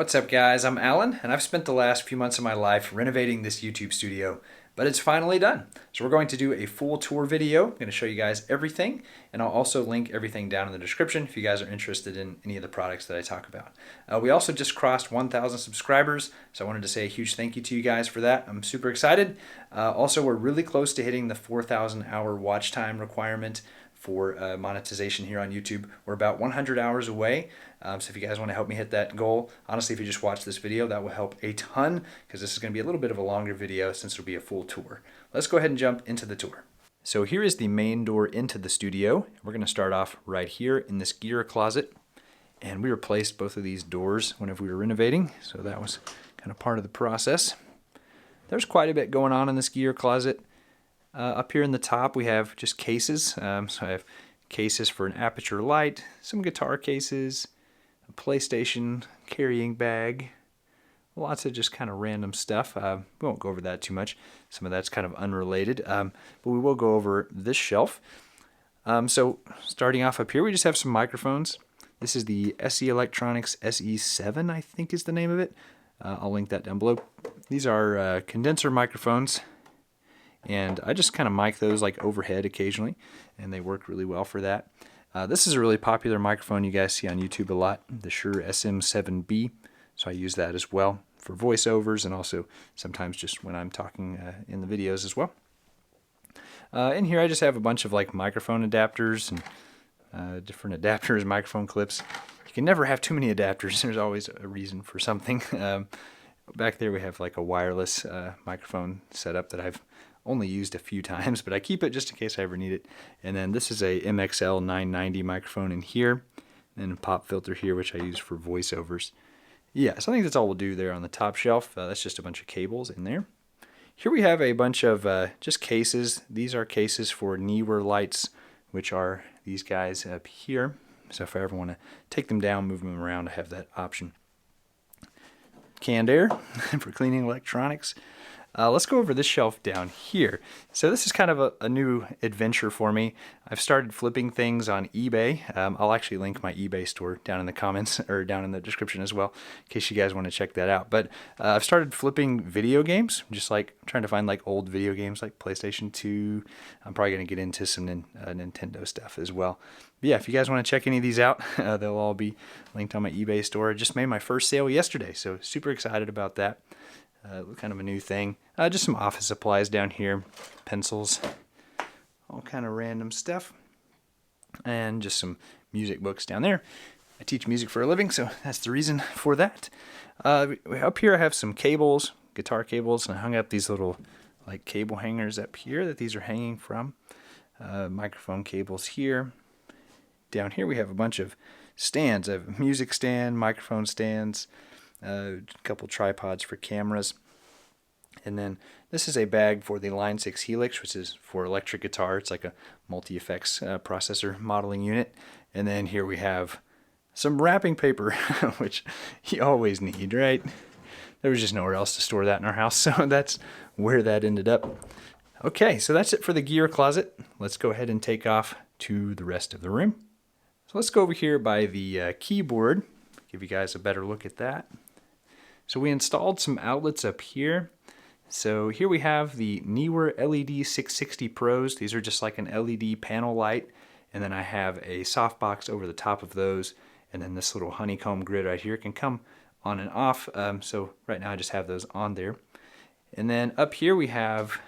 What's up guys, I'm Alan and I've spent the last few months of my life renovating this YouTube studio, but it's finally done. So we're going to do a full tour video. I'm going to show you guys everything, and I'll also link everything down in the description if you guys are interested in any of the products that I talk about. We also just crossed 1,000 subscribers, so I wanted to say a huge thank you to you guys for that. I'm super excited. Also, we're really close to hitting the 4,000 hour watch time requirement for monetization here on YouTube. We're about 100 hours away, so if you guys want to help me hit that goal, honestly, if you just watch this video, that will help a ton, because this is going to be a little bit of a longer video since it'll be a full tour. Let's go ahead and jump into the tour. So here is the main door into the studio. We're going to start off right here in this gear closet, and we replaced both of these doors whenever we were renovating, so that was kind of part of the process. There's quite a bit going on in this gear closet. Up here in the top we have just cases, so I have cases for an aperture light, some guitar cases, a PlayStation carrying bag, lots of just kind of random stuff. We won't go over that too much, some of that's kind of unrelated, but we will go over this shelf. So starting off up here we just have some microphones. This is the SE Electronics SE7, I think is the name of it. I'll link that down below. These are condenser microphones, and I just kind of mic those like overhead occasionally, and they work really well for that. This is a really popular microphone you guys see on YouTube a lot, the Shure SM7B, so I use that as well for voiceovers and also sometimes just when I'm talking in the videos as well. In here I just have a bunch of like microphone adapters and different adapters, microphone clips. You can never have too many adapters, there's always a reason for something. Back there we have like a wireless microphone setup that I've only used a few times, but I keep it just in case I ever need it. And then this is a MXL 990 microphone in here, and a pop filter here, which I use for voiceovers. Yeah, so I think that's all we'll do there on the top shelf. That's just a bunch of cables in there. Here we have a bunch of just cases. These are cases for Neewer lights, which are these guys up here. So if I ever want to take them down, move them around, I have that option. Canned air for cleaning electronics. Let's go over this shelf down here. So this is kind of a new adventure for me. I've started flipping things on eBay. I'll actually link my eBay store down in the comments or down in the description as well, in case you guys want to check that out. But I've started flipping video games, just like trying to find like old video games like PlayStation 2. I'm probably going to get into some Nintendo stuff as well. But yeah, if you guys want to check any of these out, they'll all be linked on my eBay store. I just made my first sale yesterday, so super excited about that. Kind of a new thing. Just some office supplies down here, pencils, all kind of random stuff, and just some music books down there. I teach music for a living, so that's the reason for that. Up here I have some cables, guitar cables, and I hung up these little like cable hangers up here that these are hanging from. Microphone cables here. Down here we have a bunch of stands. I have a music stand, microphone stands, a couple tripods for cameras, and then this is a bag for the Line 6 Helix, which is for electric guitar. It's like a multi-effects processor modeling unit. And then here we have some wrapping paper, which you always need, right? There was just nowhere else to store that in our house, so that's where that ended up. Okay, so that's it for the gear closet. Let's go ahead and take off to the rest of the room. So let's go over here by the keyboard, give you guys a better look at that. So we installed some outlets up here. So here we have the Neewer LED 660 Pros. These are just like an LED panel light. And then I have a softbox over the top of those. And then this little honeycomb grid right here can come on and off. So right now I just have those on there. And then up here we have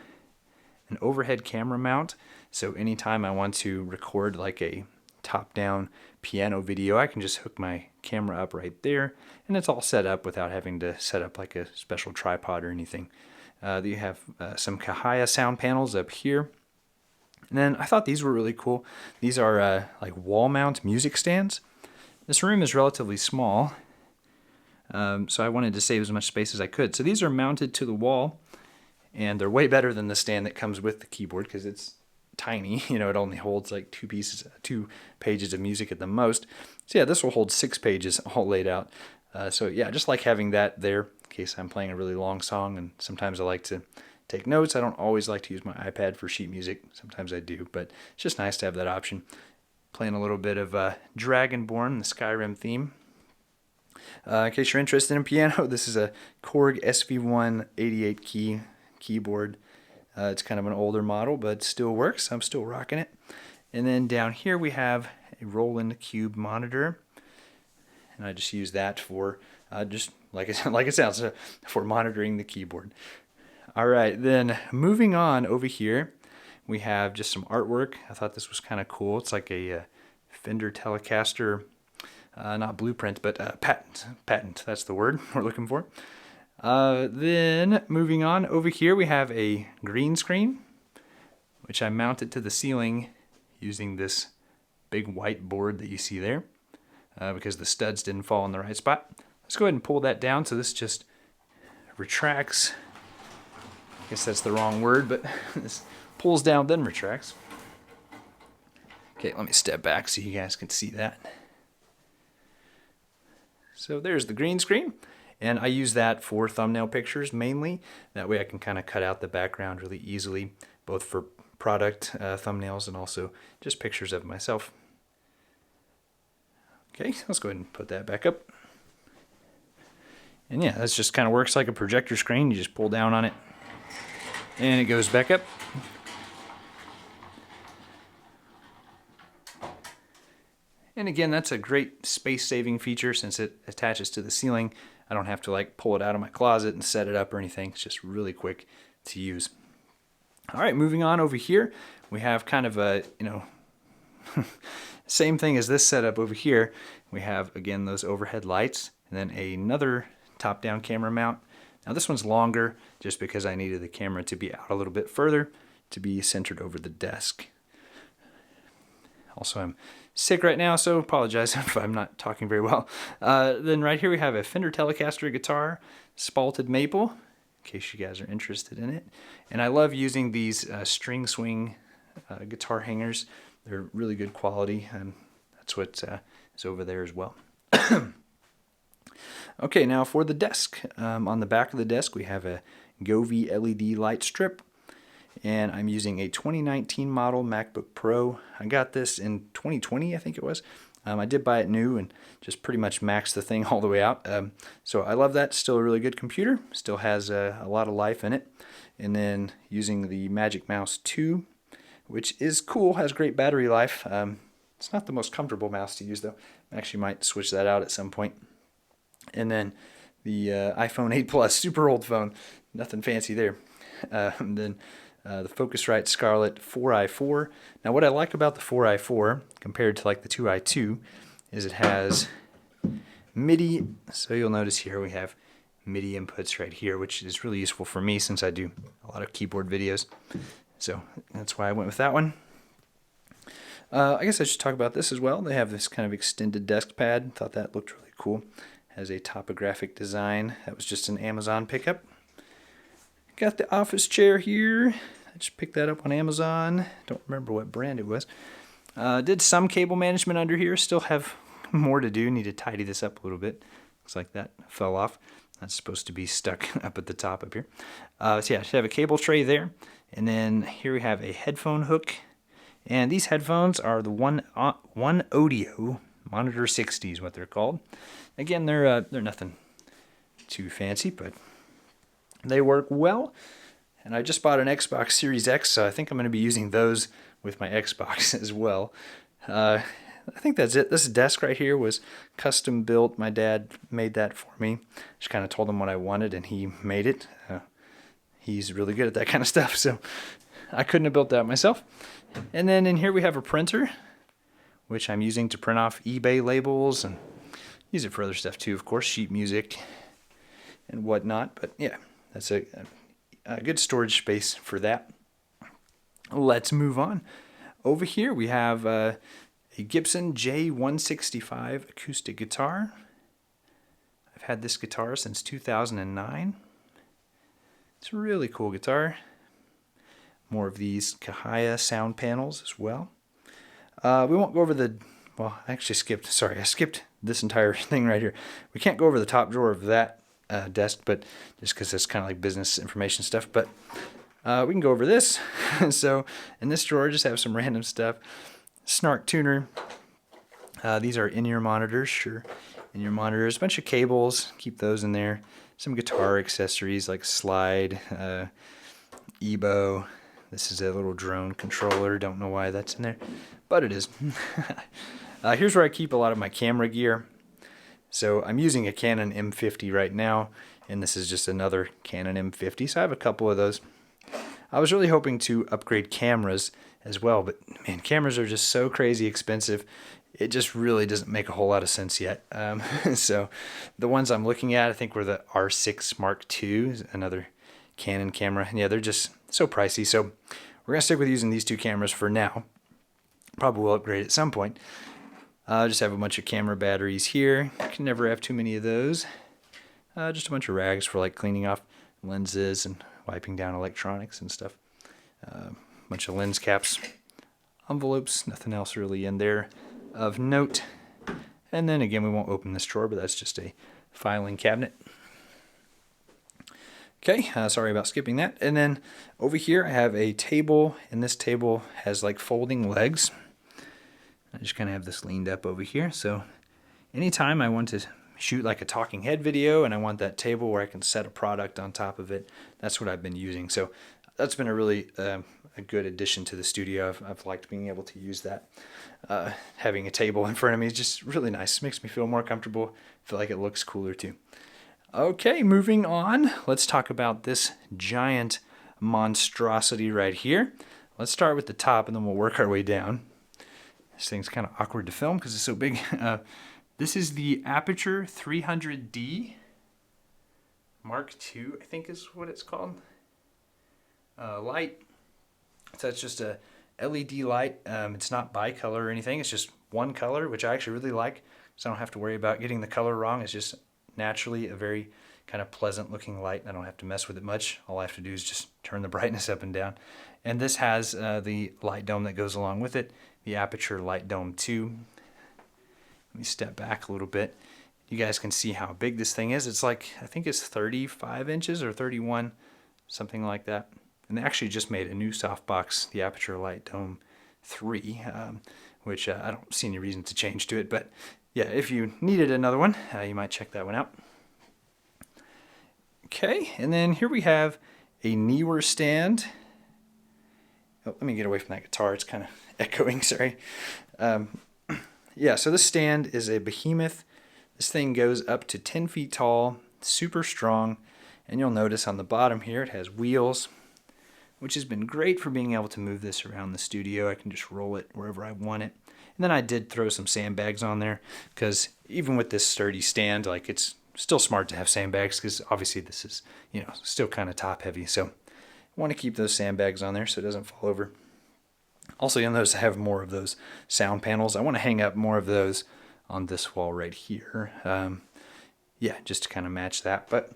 an overhead camera mount. So anytime I want to record like a top-down piano video, I can just hook my camera up right there, and it's all set up without having to set up like a special tripod or anything. You have some Kahaya sound panels up here, and then I thought these were really cool. These are like wall mount music stands. This room is relatively small, so I wanted to save as much space as I could. So these are mounted to the wall, and they're way better than the stand that comes with the keyboard because it's tiny, you know, it only holds like two pages of music at the most. So yeah, this will hold 6 pages all laid out. So yeah, just like having that there in case I'm playing a really long song, and sometimes I like to take notes. I don't always like to use my iPad for sheet music. Sometimes I do, but it's just nice to have that option. Playing a little bit of Dragonborn, the Skyrim theme. In case you're interested in piano, this is a Korg SV1 88 key keyboard. It's kind of an older model, but it still works. I'm still rocking it. And then down here we have a Roland Cube monitor, and I just use that for just like it sounds, for monitoring the keyboard. All right, then moving on over here, we have just some artwork. I thought this was kind of cool. It's like a Fender Telecaster, not blueprint, but patent. Patent, that's the word we're looking for. Then moving on, over here we have a green screen, which I mounted to the ceiling using this big white board that you see there, because the studs didn't fall in the right spot. Let's go ahead and pull that down so this just retracts. I guess that's the wrong word, but this pulls down then retracts. Okay, let me step back so you guys can see that. So there's the green screen, and I use that for thumbnail pictures mainly. That way I can kind of cut out the background really easily, both for product thumbnails and also just pictures of myself. Okay, let's go ahead and put that back up. And yeah, that just kind of works like a projector screen. You just pull down on it and it goes back up. And again, that's a great space-saving feature since it attaches to the ceiling. I don't have to like pull it out of my closet and set it up or anything. It's just really quick to use. All right, moving on over here, we have kind of a, same thing as this setup over here. We have, again, those overhead lights and then another top-down camera mount. Now this one's longer just because I needed the camera to be out a little bit further to be centered over the desk. Also, I'm sick right now, so apologize if I'm not talking very well. Then right here we have a Fender Telecaster guitar, spalted maple, in case you guys are interested in it. And I love using these string swing guitar hangers. They're really good quality, and that's what is over there as well. Okay, now for the desk. On the back of the desk we have a Govee LED light strip, and I'm using a 2019 model MacBook Pro. I got this in 2020, I think it was. I did buy it new and just pretty much maxed the thing all the way out. So I love that. Still a really good computer. Still has a lot of life in it. And then using the Magic Mouse 2, which is cool, has great battery life. It's not the most comfortable mouse to use though. I actually might switch that out at some point. And then the iPhone 8 Plus, super old phone, nothing fancy there. And then the Focusrite Scarlett 4i4. Now what I like about the 4i4 compared to like the 2i2 is it has MIDI. So you'll notice here we have MIDI inputs right here, which is really useful for me since I do a lot of keyboard videos. So that's why I went with that one. I guess I should talk about this as well. They have this kind of extended desk pad. Thought that looked really cool. Has a topographic design. That was just an Amazon pickup. Got the office chair here. I just picked that up on Amazon. Don't remember what brand it was. Did some cable management under here. Still have more to do. Need to tidy this up a little bit. Looks like that fell off. That's supposed to be stuck up at the top up here. So yeah, I should have a cable tray there. And then here we have a headphone hook. And these headphones are the One Audio Monitor 60 is what they're called. Again, they're nothing too fancy, but they work well. And I just bought an Xbox Series X, so I think I'm going to be using those with my Xbox as well. I think that's it. This desk right here was custom built. My dad made that for me. Just kind of told him what I wanted, and he made it. He's really good at that kind of stuff, so I couldn't have built that myself. And then in here we have a printer, which I'm using to print off eBay labels and use it for other stuff too, of course, sheet music and whatnot. But yeah, that's a good storage space for that. Let's move on. Over here we have a Gibson J165 acoustic guitar. I've had this guitar since 2009. It's a really cool guitar. More of these Kahaya sound panels as well. We won't go over the, well, I skipped this entire thing right here. We can't go over the top drawer of that desk, but just because that's kind of like business information stuff. But we can go over this. So in this drawer, just have some random stuff. Snark tuner. These are in-ear monitors, sure. and your monitors. A bunch of cables, keep those in there. Some guitar accessories like slide, EBO. This is a little drone controller. Don't know why that's in there, but it is. Here's where I keep a lot of my camera gear. So I'm using a Canon M50 right now, and this is just another Canon M50. So I have a couple of those. I was really hoping to upgrade cameras as well, but man, cameras are just so crazy expensive. It just really doesn't make a whole lot of sense yet. So the ones I'm looking at, I think, were the R6 Mark II, another Canon camera. And yeah, they're just so pricey. So we're going to stick with using these two cameras for now. Probably will upgrade at some point. I just have a bunch of camera batteries here. Can never have too many of those. Just a bunch of rags for like cleaning off lenses and wiping down electronics and stuff. Bunch of lens caps, envelopes, nothing else really in there of note. And then again, we won't open this drawer, but that's just a filing cabinet. Okay, sorry about skipping that. And then over here I have a table, and this table has like folding legs. I just kind of have this leaned up over here. So anytime I want to shoot like a talking head video and I want that table where I can set a product on top of it, that's what I've been using. So that's been a really a good addition to the studio. I've liked being able to use that. Having a table in front of me is just really nice. Makes me feel more comfortable. Feel like it looks cooler too. Okay, moving on. Let's talk about this giant monstrosity right here. Let's start with the top and then we'll work our way down. This thing's kind of awkward to film because it's so big. This is the Aperture 300D Mark II, I think is what it's called. Light. So it's just a LED light. It's not bicolor or anything. It's just one color, which I actually really like. So I don't have to worry about getting the color wrong. It's just naturally a very kind of pleasant looking light. I don't have to mess with it much. All I have to do is just turn the brightness up and down. And this has the light dome that goes along with it. The Aperture Light Dome 2. Let me step back a little bit. You guys can see how big this thing is. It's like, I think it's 35 inches or 31, something like that. And they actually just made a new softbox, the Aperture Light Dome 3, which I don't see any reason to change to it. But yeah, if you needed another one, you might check that one out. Okay, and then here we have a Neewer stand. Oh, let me get away from that guitar. It's kind of echoing, sorry. Yeah, so this stand is a behemoth. This thing goes up to 10 feet tall, super strong, and you'll notice on the bottom here it has wheels, which has been great for being able to move this around the studio. I can just roll it wherever I want it. And then I did throw some sandbags on there because even with this sturdy stand, like it's still smart to have sandbags because obviously this is, you know, still kind of top heavy. So I want to keep those sandbags on there so it doesn't fall over. Also, you'll notice I have more of those sound panels. I want to hang up more of those on this wall right here. Yeah, just to kind of match that. But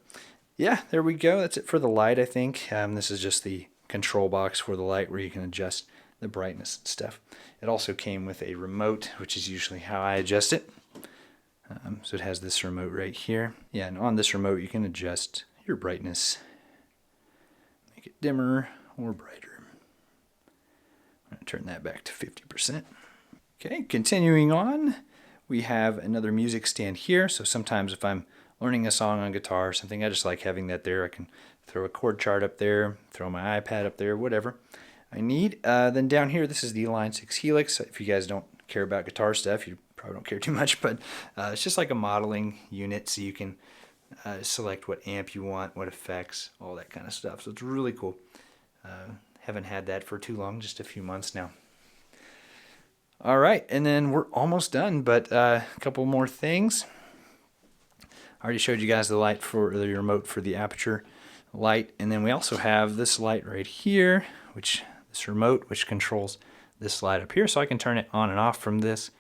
yeah, there we go. That's it for the light, I think. This is just the control box for the light where you can adjust the brightness and stuff. It also came with a remote, which is usually how I adjust it. So it has this remote right here. Yeah, and on this remote you can adjust your brightness. Make it dimmer or brighter. I'm going to turn that back to 50%. Okay, continuing on, we have another music stand here. So sometimes if I'm learning a song on guitar or something, I just like having that there. I can throw a chord chart up there, throw my iPad up there, whatever I need. Then down here, this is the Line 6 Helix. If you guys don't care about guitar stuff, you probably don't care too much, but it's just like a modeling unit, so you can select what amp you want, what effects, all that kind of stuff. So it's really cool. Haven't had that for too long, just a few months now. All right, and then we're almost done, but a couple more things. I already showed you guys the light for the remote for the Aperture light, and then we also have this light right here, this remote, which controls this light up here, so I can turn it on and off from this.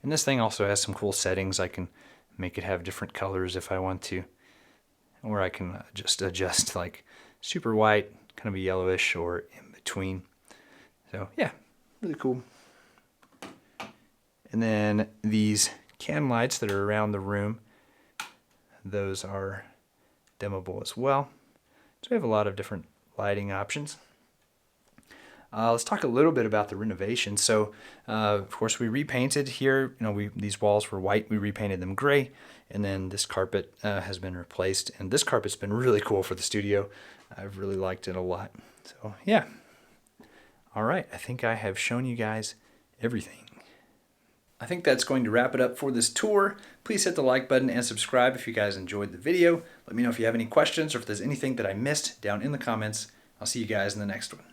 And this thing also has some cool settings. I can make it have different colors if I want to, or I can just adjust like super white, kind of a yellowish, or in between. So yeah, really cool. And then these can lights that are around the room, those are dimmable as well. So we have a lot of different lighting options. Let's talk a little bit about the renovation. So, of course, we repainted here. These walls were white. We repainted them gray, and then this carpet has been replaced. And this carpet's been really cool for the studio. I've really liked it a lot. So, yeah. All right, I think I have shown you guys everything. I think that's going to wrap it up for this tour. Please hit the like button and subscribe if you guys enjoyed the video. Let me know if you have any questions or if there's anything that I missed down in the comments. I'll see you guys in the next one.